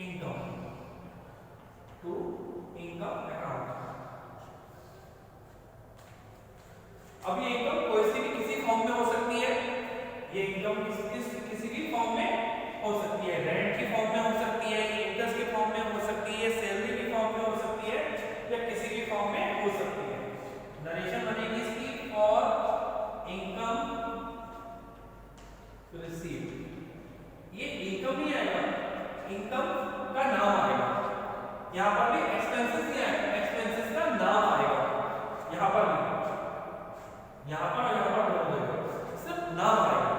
income, to income account. अब ये इनकम कोई सी भी किसी फॉर्म में हो सकती है, ये इनकम किसी भी फॉर्म में हो सकती है, रेंट की फॉर्म में हो सकती है, इंटरेस्ट के फॉर्म में हो सकती है, सैलरी की फॉर्म में हो सकती है, या किसी भी फॉर्म में हो सकती है। नरेशन बनेगी इसकी फॉर इनकम रिसीव्ड। ये इनकम नहीं आएगा, इनकम का नाम आएगा, यहाँ पर भी एक्सपेंसेस नहीं आएगा, एक्सपेंसेस का नाम आएगा, यहाँ पर भी, यहाँ पर दोनों जगह सिर्फ नाम आएगा।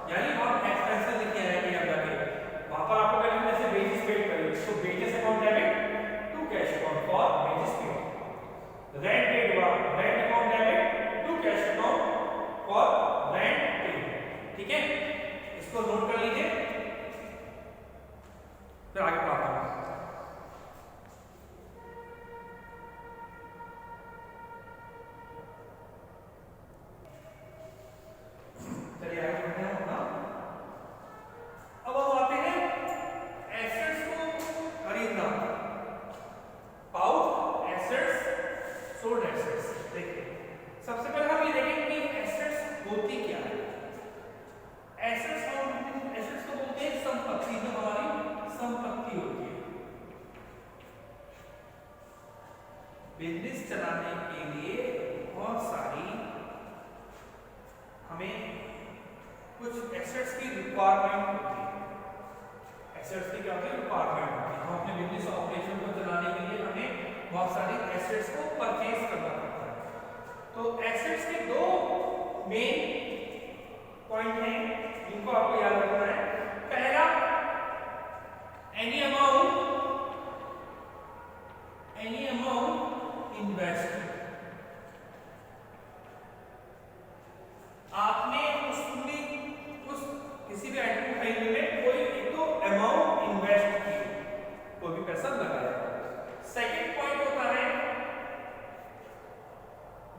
यानी आप एक्सपेंसेस लिखे आएंगे यहाँ जाके, वहां पर आपको पहले जैसे वेजेस पेड करें, तो wages account debit to cash account for wages paid, rent paid हुआ, rent account debit to cash account for rent paid. ठीक है, इसको नोट कर लीजिए, फिर आगे पढ़ाता हूं। चलिए आगे बढ़ते हैं अपना। अब हम आते हैं एसेट्स को खरीदना, पाउच एसेट्स, सोल्ड एसेट्स। देखिए सबसे पहले हम ये देखेंगे कि एसेट्स होती क्या है। एसेट्स को बोलते हैं संपत्ति, जो हमारी संपत्ति होती है। बिजनेस चलाने के लिए बहुत सारी हमें कुछ एसेट्स की रिक्वायरमेंट होती है। बहुत सारी एसेट्स को परचेज करना पड़ता है। तो एसेट्स के दो मेन पॉइंट हैं जिनको आपको याद रखना है। पहला, एनी अमाउंट इन्वेस्ट, आपने उस किसी भी आइटम को खरीदने में कोई एक तो अमाउंट इन्वेस्ट की, कोई भी पैसा लगाया। सेकंड पॉइंट होता है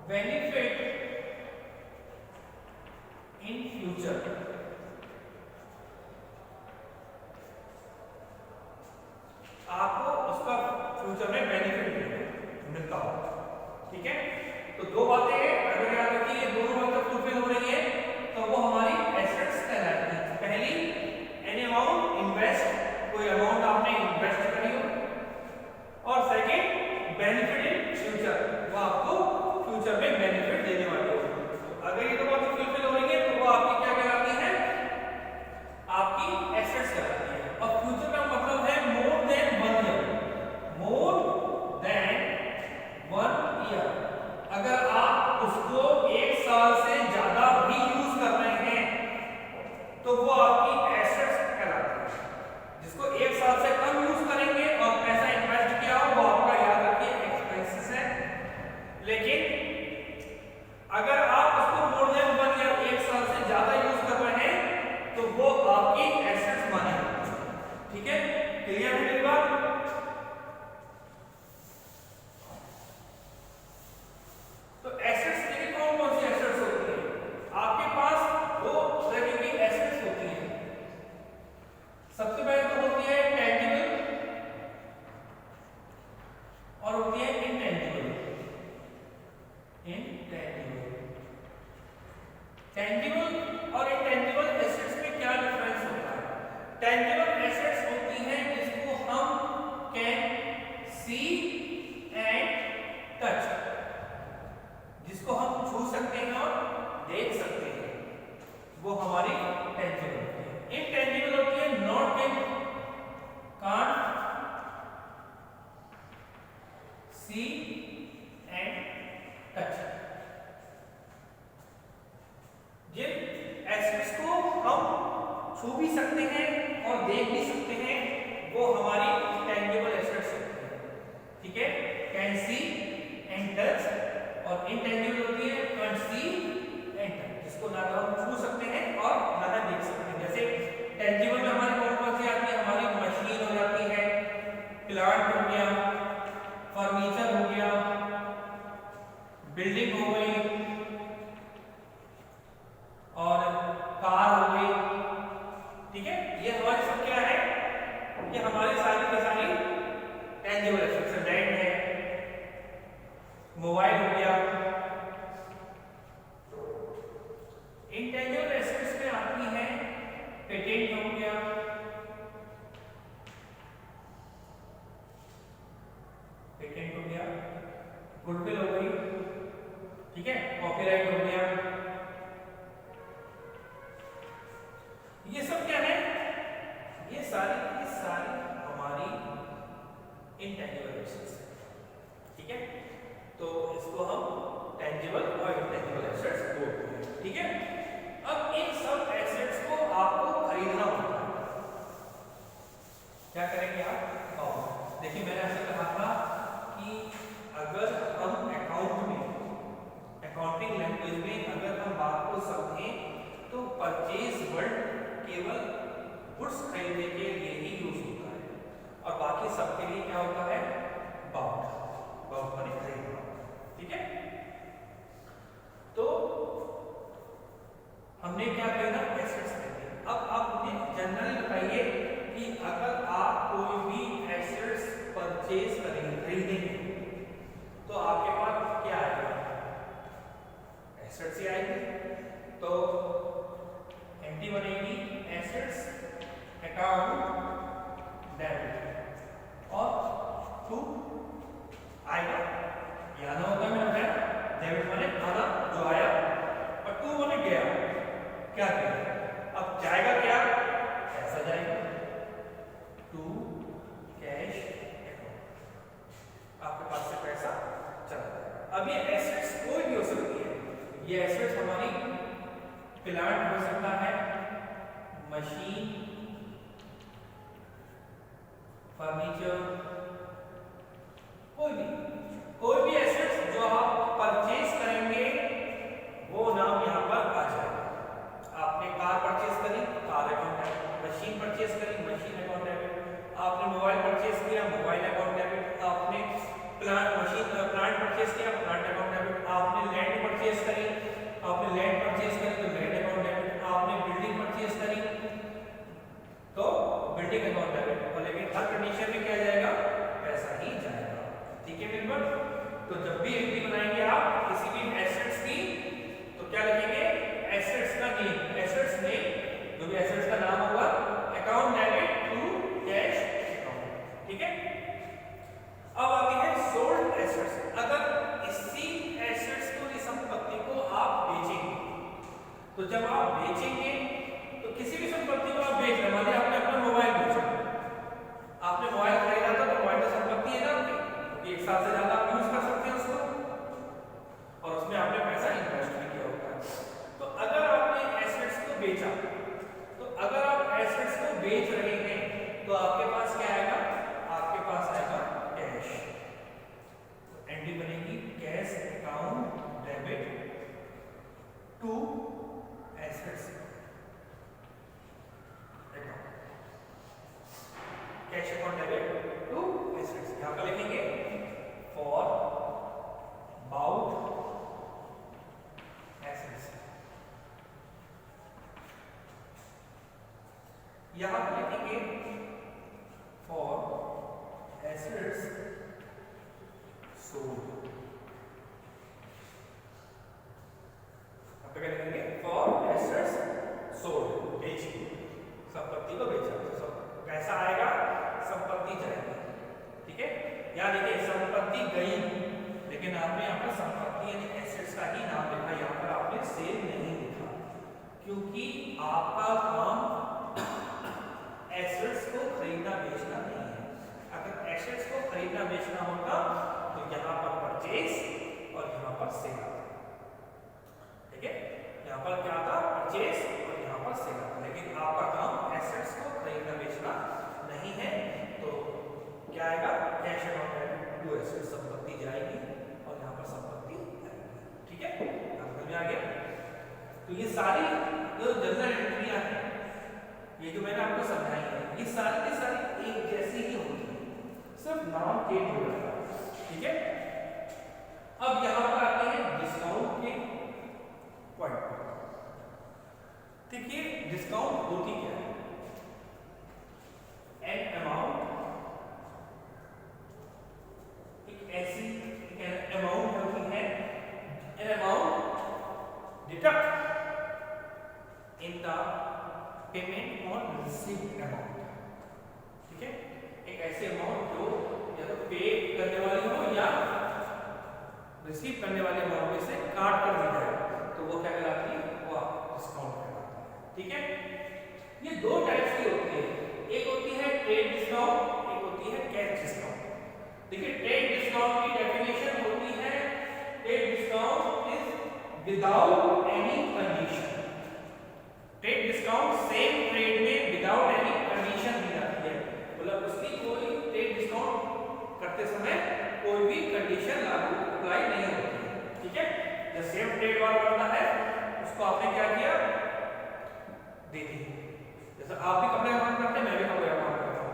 बेनिफिट इन फ्यूचर, आपको उसका फ्यूचर में बेनिफिट मिलता हो। ठीक है, तो दो बातें हैं, अगर याद रखिए ये दोनों बातें फुलफिल हो रही है तो वो हमारी एसेट्स कहलाती है। पहली, एनी अमाउंट इन्वेस्ट, कोई अमाउंट आपने इन्वेस्ट करी हो, और सेकंड बेनिफिट इन फ्यूचर, वो आपको फ्यूचर में बेनिफिट देने वाली हो। तो अगर ये दो बातें फुलफिल हो रही है तो वो आपकी क्या कहलाती है, आपकी एसेट्स कहलाती है। और फ्यूचर का मतलब है more than 1 year, more than 1 year. अगर आप उसको 1 साल से ज्यादा भी यूज कर रहे हैं तो वो आपकी एसेट्स कहलाती है। जिसको 1 साल से कम यूज करेंगे और पैसा इन्वेस्ट किया हो वो आपका, याद रखिए, एक्सपेंसेस है। लेकिन अगर आप उसको मोर देन 1 ईयर, 1 साल से ज्यादा यूज कर रहे हैं तो वो आपकी एसेट्स मानी जाती है। ठीक है, क्लियर है मेरी बात? तो एसेट्स देखिए कौन कौन सी एसेट्स होती है। आपके पास दो तरह की एसेट्स होती हैं। सबसे पहले तो होती है टेंजिबल और होती है इनटेंजिबल। टेंजिबल और इनटेंजिबल एसेट्स में क्या डिफरेंस होता है? टेंजिबल एसेट्स होती हैं जिसको हम कैन सी एंड टच, जिसको हम छू सकते हैं और देख सकते हैं, वो हमारी टेंजिबल होती है। इनटेंजिबल होती है not can, can't see and touch. जिन एसेट्स को हम छू भी सकते हैं और देख भी सकते हैं वो हमारी टेंजिबल एसेट्स होती है। ठीक है, कैन सी एंड टच, और इनटेंजिबल होती है कांट सी एंड टच, जिसको ना तो हम छू सकते हैं और ना ही देख सकते हैं। जैसे टेंजिबल में हमारी कौन कौन सी आती है? हमारी मशीन हो जाती है, प्लांट हो गया, फर्नीचर हो गया, बिल्डिंग हो गई और कार हो गई। ठीक है, ये हमारी सब क्या है, ये हमारी सारी की सारी टेंजिबल एसेट्स है। लैंड है, मोबाइल हो गया। इनटेंजिबल एसेट्स में आती है पेटेंट हो गया, पेटेंट हो गया, गुडविल हो गई, ठीक है, कॉपीराइट हो गया। ये सब क्या है? ये सारी की सारी हमारी इनटेंजिबल एसेट्स है। ठीक है, तो इसको हम टेंजिबल और इनटेंजिबल एसेट्स बोलते हैं। ठीक है, अब इन सब एसेट्स को आपको खरीदना होगा। क्या करेंगे आप? और देखिए, मैंने ऐसा कहा था कि अगर हम अकाउंट में, अकाउंटिंग लैंग्वेज में अगर हम बात को समझें तो परचेज वर्ड केवल गुड्स खरीदने के लिए ही यूज होता है, और बाकी सबके लिए क्या होता है? बाउट, बाउट माने खरीदना। ठीक है, तो हमने क्या कहना? एसेट्स कहते हैं। अब आप मुझे जनरली बताइए कि अगर आप कोई भी एसेट्स परचेज करेंगे, खरीदेंगे, तो आपके पास क्या आएगा? एसेट्स ही आएगी। तो एंटी बनेगी एसेट्स अकाउंट डेबिट, और टू आएगा, ये आना होता है। मैंने बताया डेबिट माने आना, जो आया, और टू माने गया, क्या गया। अब जाएगा क्या? पैसा जाएगा, टू कैश अकाउंट। आपके पास प्लांट हो सकता है, मशीन, फर्नीचर, कोई भी एसेट्स जो आप परचेज करेंगे वो नाम यहाँ पर आ जाएगा। आपने कार परचेज करी, car account debit, machine purchase करी, मशीन अकाउंट डेबिट, आपने मोबाइल परचेज किया, मोबाइल अकाउंट डेबिट, आपने प्लांट परचेज किया, प्लांट अकाउंट डेबिट, आपने लैंड परचेज करी, आपने लैंड परचेज करी तो लैंड अकाउंट डेबिट, आपने बिल्डिंग परचेज करी तो बिल्डिंग अकाउंट डेबिट। और लेकिन हर कंडीशन में क्या जाएगा, पैसा ही जाएगा। ठीक है मेंबर, तो जब भी एंट्री बनाएंगे आप किसी भी एसेट्स की तो क्या लिखेंगे, एसेट्स का नेम, एसेट्स नेम जो भी एसेट्स का नाम होगा, account debit to cash account. ठीक है, अब आती है सोल्ड एसेट्स। अगर इसी एसेट्स को, इस संपत्ति को आप बेचेंगे तो जब आप बेचेंगे तो किसी भी संपत्ति को आप बेच रहे हैं, मान लीजिए आपने अपना मोबाइल बेचा, आपने मोबाइल खरीदा था तो मोबाइल तो संपत्ति है ना आपकी, क्योंकि एक साल से ज्यादा आप यूज कर सकते हैं उसको और उसमें आपने पैसा इन्वेस्ट भी किया होता है। तो अगर आपने एसेट्स को बेचा, तो अगर आप एसेट्स को बेच रहे हैं तो आपके पास क्या आएगा, आपके पास आएगा कैश। तो एंट्री बनेगी cash account debit to assets, cash account debit to assets. यहां पर लिखेंगे फॉर बाउट एसेट्स, यहां पर लिखेंगे फॉर एसेट्स सोल्ड, क्या लिखेंगे, फॉर एसेट्स सोल्ड, बेची, संपत्ति को बेचा, तो पैसा आएगा, संपत्ति जाएगी। ठीक है, या देखिए संपत्ति गई, लेकिन आपने यहाँ पर संपत्ति यानी एसेट्स का ही नाम लिखा, यहाँ पर आपने सेल नहीं लिखा, क्योंकि आपका काम एसेट्स को खरीदना बेचना नहीं है। अगर एसेट्स को खरीदना बेचना होता तो यहाँ पर परचेज और यहाँ पर सेल आता। ठीक है, यहाँ पर क्या आता, परचेज और यहाँ पर सेल आता, लेकिन आपका काम एसेट्स को खरीदना बेचना नहीं है, तो क्या आएगा, cash account debit to assets, संपत्ति जाएगी और यहाँ पर संपत्ति आएगी। ठीक है, समझ में आ गया। तो ये सारी जो जनरल एंट्रियां हैं, ये जो मैंने आपको समझाई है, ये सारी की सारी एक जैसी ही होती है, सिर्फ नाम चेंज हो जाता है। ठीक है, अब यहाँ पर आते हैं डिस्काउंट के पॉइंट। देखिए डिस्काउंट होती क्या है, एन अमाउंट, एक ऐसी अमाउंट होती है, an amount deduct in the payment on received amount. ठीक है, एक ऐसी अमाउंट जो या तो पे करने वाली हो या रिसीव करने वाले अमाउंट में से काट कर दी जाए, तो वो क्या कहलाती है, वो डिस्काउंट कहलाता है। ठीक है, ये दो टाइप्स की होती है, एक होती है ट्रेड डिस्काउंट, एक होती है कैश डिस्काउंट। देखिए ट्रेड डिस्काउंट की डेफिनेशन होती है, trade discount is without any condition. Trade discount same trade में विदाउट एनी कंडीशन दी जाती है, मतलब उसकी कोई ट्रेड डिस्काउंट करते समय कोई भी कंडीशन लागू अप्लाई नहीं होती है। ठीक है, जब सेम ट्रेड वाला बनता है उसको आपने क्या किया, दे दी। जैसे आप भी कपड़े का काम करते हैं, मैं भी कपड़े का काम करता हूँ,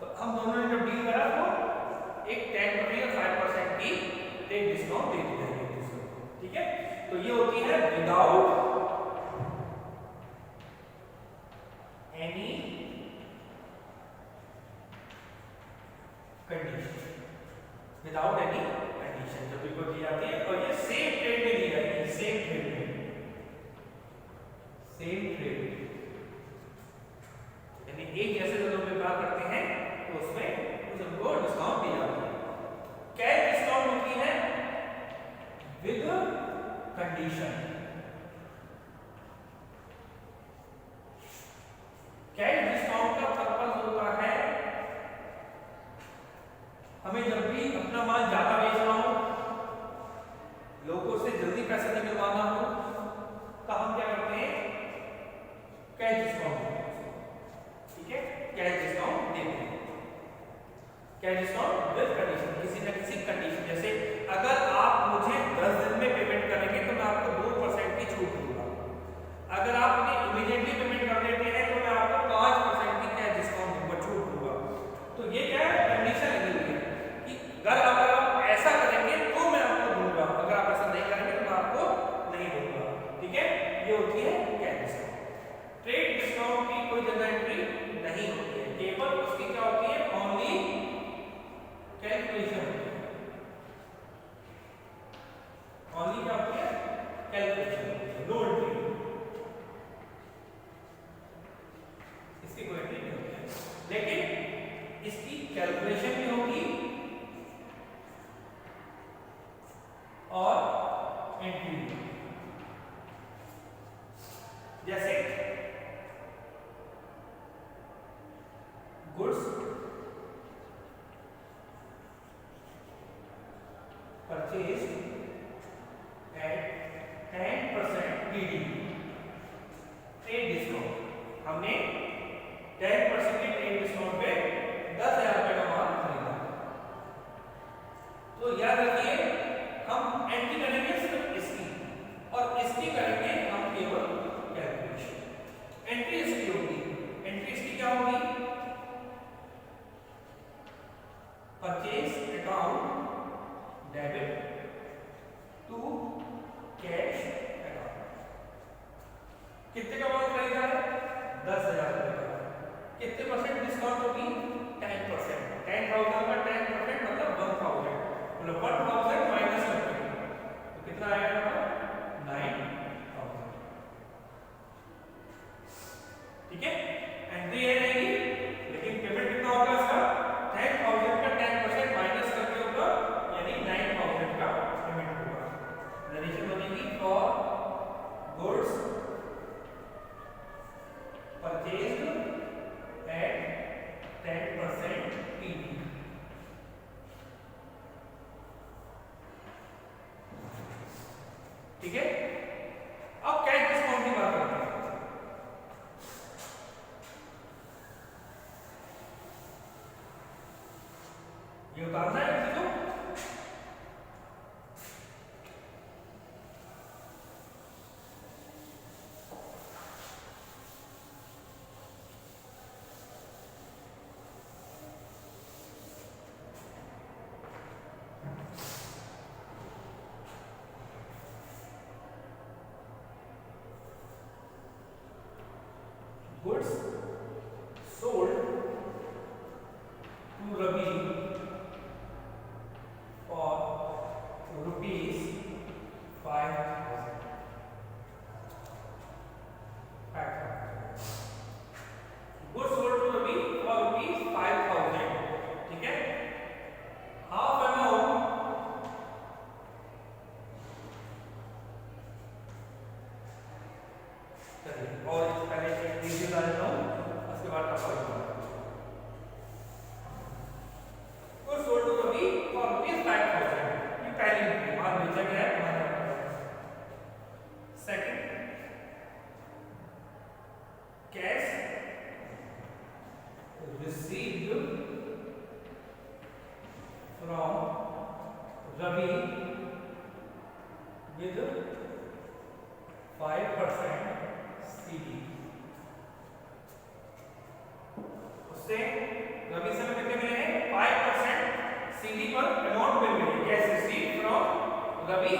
तो हम दोनों ने जब डील करा तो एक 10% या 5% की ट्रेड डिस्काउंट दे दी जाएगी। ठीक है, तो ये होती है without any condition, without any condition जब भी दी जाती है, और ये सेम ट्रेड में दी जाएगी, सेम ट्रेड में, सेम ट्रेड यानी एक जैसे जो लोग व्यापार करते हैं तो उसमें उनको डिस्काउंट दी जाती है। कैश डिस्काउंट होती है विद कंडीशन, अगर आप उन्हें इमीडिएटली पेमेंट कर देते हैं तो मैं आपको 5% की क्या डिस्काउंट दूंगा, छूट दूंगा। तो ये क्या है, कंडीशन लगी हुई है कि अगर आप ऐसा करेंगे तो मैं आपको दूंगा, अगर आप ऐसा नहीं करेंगे तो मैं आपको नहीं दूंगा। ठीक है, ये होती है कैश डिस्काउंट। ट्रेड डिस्काउंट की कोई जनरल एंट्री नहीं होती है, केवल उसकी क्या होती है, ओनली कैलकुलेशन होती है। ओनली क्या होती है, कैलकुलेशन होती है, नो एंट्री, इसकी कोई एंट्री नहीं होती है। लेकिन इसकी कैलकुलेशन भी होगी और एंट्री भी। जैसे goods purchased at 10% PD, trade discount, हमने 10% के ट्रेड डिस्काउंट पे 10,000 रुपए का माल खरीदा। तो याद रखिए, हम एंट्री करेंगे सिर्फ इसकी, और इसकी करेंगे हम केवल कैलकुलेशन। एंट्री इसकी होगी, एंट्री इसकी क्या होगी, purchase account debit to cash account. कितने का माल खरीदा है, 10,000 रुपए का। कितने परसेंट डिस्काउंट होगी, 10%। 10,000 का 10% मतलब 1,000, मतलब 1,000 माइनस करके तो कितना आएगा, 9,000। ठीक है, एंट्री ये रहेगी, लेकिन पेमेंट कितना होगा इसका, 10,000 का 10% माइनस करके होगा, यानी 9,000 का पेमेंट होगा। नरेशन बनेगी for goods purchased at 10% PD। ठीक है, अब कैश डिस्काउंट की बात करते हैं। ये उतारना है किसी को, goods sold to Ravi for ₹5,000। Goods sold to Ravi for ₹5,000। ठीक है, हाफ अमाउंट और इस पहले नीचे ला देता हूँ, उसके बाद का formula. Goods sold to Ravi for ₹5,000, ये पहली एंट्री, माल बेचा गया है हमारा। Second, cash received from Ravi with 5% CD। उससे रवि से हमें कितने मिले हैं, 5% CD पर अमाउंट मिल गई। Cash received from Ravi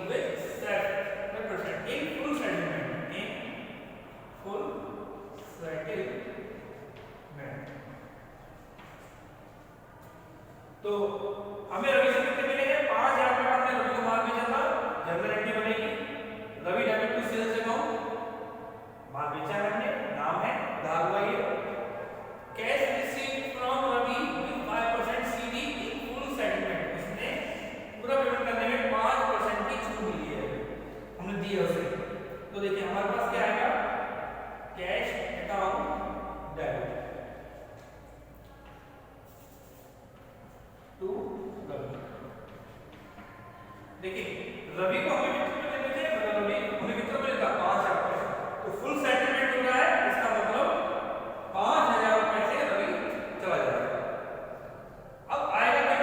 with 7% in full settlement, in full settlement. तो हमें रवि से कितने मिले हैं, 5,000 रुपए का हमने रवि को माल बेचा था, जनरल एंट्री बनेगी Ravi debit to sales account, माल बेचा है हमने, नाम है, उधार हुआ ये। Cash received from Ravi with 5% CD in full settlement, उसने पूरा पेमेंट करने में 5% की छूट मिली है, हमने दी है उसे। तो देखिए हमारे पास क्या आएगा, cash account debit to Ravi. देखिए रवि को हमें कितने मिले थे, मतलब रवि हमें कितना मिला था, 5,000 रुपए। तो फुल सेटलमेंट हो रहा है, इसका मतलब 5,000 रुपए से रवि चला जाएगा। अब आएगा क्या,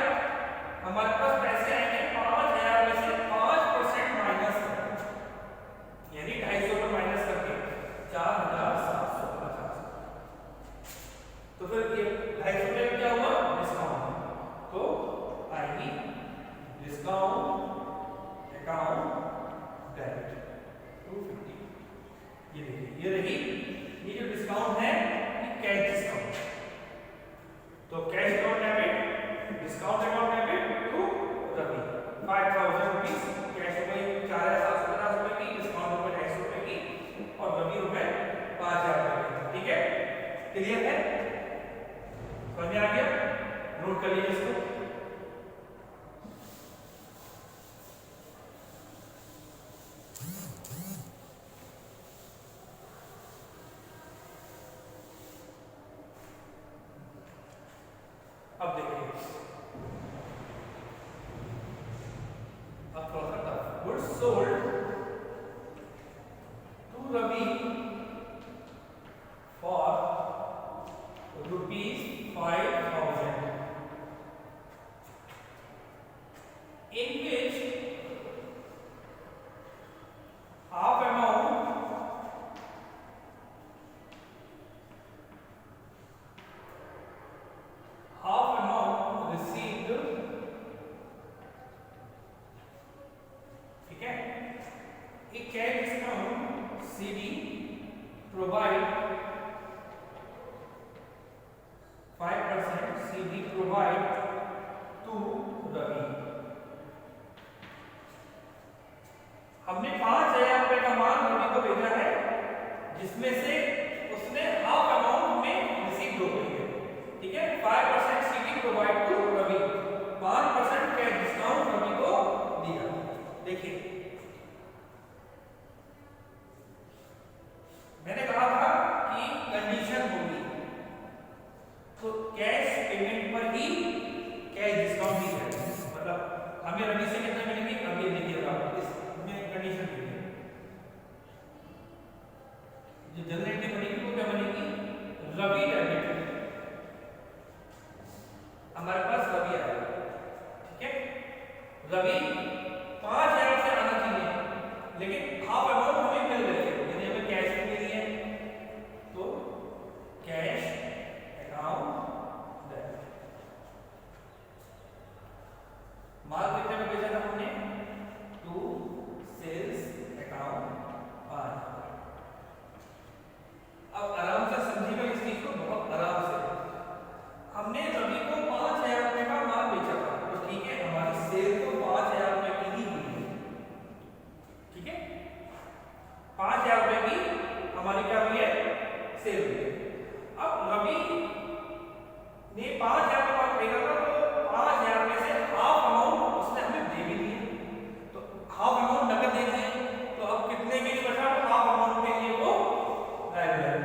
हमारे पास पैसे आएंगे 5,000 में से 5% माइनस, यानी 250 रुपए माइनस क्लियर है? समझ में आ गया? नोट कर लीजिए इसको। अब देखिए, अब थोड़ा सा tough. Goods sold to Ravi for ₹5,000 in which half amount received, ठीक है, a cash discount CD provide 5% CD provide to Ravi. हमने 5,000 रुपए का माल रवि को भेजा है, जिसमें से उसने हाफ अमाउंट में रिसीव हो गई है, ठीक है। 5% CD provide to Ravi, 5% cash discount Ravi को दिया। देखिए, मैंने कहा था कि कंडीशन होगी, तो कैश पेमेंट पर ही कैश डिस्काउंट दी जाएगी। मतलब हमें रवि से कितने मिलेंगे, अब ये देखिएगा, इसमें कंडीशन देखिए, जो जनरल एंट्री बनेगी वो क्या बनेगी, रवि डेबिट, हमारे पास रवि आया, ठीक है। रवि 5,000 से आना चाहिए, लेकिन हाफ अमाउंट हमें मिल रही है, यानी हमें कैश में मिली है, तो कैश अकाउंट डेबिट। माल कितने में बेचा था हमने, टू सेल्स अकाउंट 5। अब आराम से समझिएगा इस चीज को, बहुत आराम से। हमने रवि को 5,000 रुपए का माल बेचा था, तो ठीक है, हमारी सेल तो 5,000 रुपए की ही हुई है, ठीक है। 5,000 रुपए की हमारी क्या हुई है, सेल हुई है। अब रवि ने 5,000 का माल खरीदा था, तो 5,000 में से हाफ अमाउंट उसने हमें दे भी दिया, तो हाफ अमाउंट नकद दे दिए, तो अब कितने के लिए बचा, हाफ अमाउंट के लिए वो रेगुलर,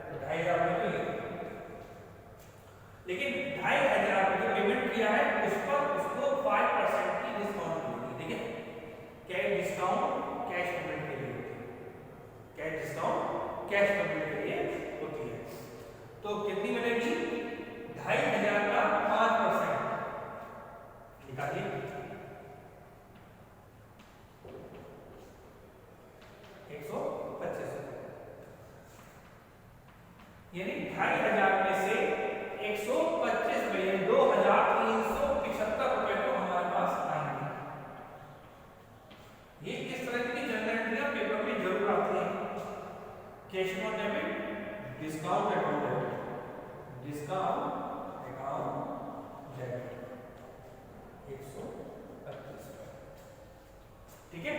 तो 2,500 रुपए के लिए। लेकिन 2,500 रुपए की पेमेंट किया है, उस पर उसको 5% की डिस्काउंट मिलेगी, ठीक है। कैश डिस्काउंट कैश पेमेंट के लिए होती है, कैश डिस्काउंट कैश पेमेंट के लिए होती है। तो कितनी मिलेगी, 2,500 का 5% निकालिए, 125, यानी 2,500 में से 125 में 2,375 रुपए तो हमारे पास आएंगे। ये किस तरह की जनरल एंट्री पेपर में जरूर आती है, cash account debit, discount account debit, discount account debit 125, ठीक है।